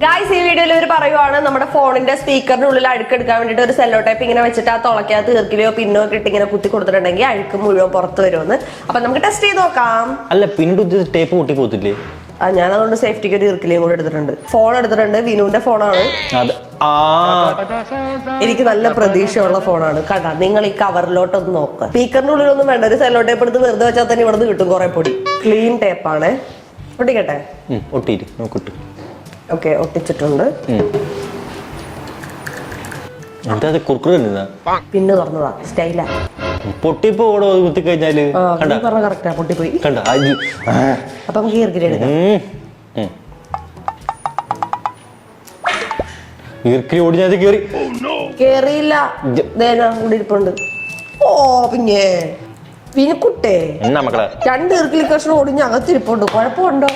Guys, ഈ വീഡിയോയിൽ ഇവർ പറയുവാണ് നമ്മുടെ ഫോണിന്റെ സ്പീക്കറിന്റെ ഉള്ളിൽ അഴുക്കെടുക്കാൻ വേണ്ടിട്ട് ഒരു സെല്ലോ ടൈപ്പ് ഇങ്ങനെ വെച്ചിട്ട് ആ തുളക്കകത്ത് തീർക്കിലോ പിന്നോ ഇട്ട് ഇങ്ങനെ കുത്തി കൊടുത്തിട്ടുണ്ടെങ്കിൽ അഴുക്ക് മുഴുവൻ പുറത്ത് വരുമെന്ന്. അപ്പൊ നമുക്ക് ടെസ്റ്റ് ചെയ്ത് നോക്കാം. അല്ല, പിന്നീട് ടേപ്പ് പൊട്ടി പോത്തില്ലേ? ഞാൻ അതുകൊണ്ട് സേഫ്റ്റിക്ക് ഒരു ഈർക്കിലിയും കൂടെ എടുത്തിട്ടുണ്ട്. ഫോൺ എടുത്തിട്ടുണ്ട്, വിനുവിന്റെ ഫോണാണ്. എനിക്ക് നല്ല പ്രതീക്ഷയുള്ള ഫോണാണ്. കണ്ടാ, നിങ്ങൾ ഈ കവറിലോട്ടൊന്ന് നോക്കുക. സ്പീക്കറിന്റെ ഉള്ളിലൊന്നും വേണ്ട, ഒരു സെല്ലോ ടേപ്പ് എടുത്ത് വെറുതെ വെച്ചാൽ തന്നെ ഇവിടെ നിന്ന് കിട്ടും കുറെ പൊടി. ക്ലീൻ ടേപ്പാണ്. ഒട്ടിക്കട്ടെ? ഓക്കെ, ഒട്ടിച്ചിട്ടുണ്ട്. പിന്നെ തുറന്നതാ, സ്റ്റൈലാ. പൊട്ടിപ്പോടോ കുത്തി കഴിഞ്ഞാല് പറഞ്ഞ കറക്റ്റാ, പൊട്ടിപ്പോയി. അപ്പൊ നമുക്ക് ഈർക്കിലെടുക്കാം. ഈർക്കിൽ ഓടിഞ്ഞത് കേറിയില്ല, ഇവിടെ ഇരിപ്പുണ്ട്. ഓ പിന്നെ വിനുക്കുട്ടേ, 2 ഈർക്കിലി കഷ്ണം ഓടിഞ്ഞ് അകത്തിരിപ്പുണ്ട്. കുഴപ്പമുണ്ടോ?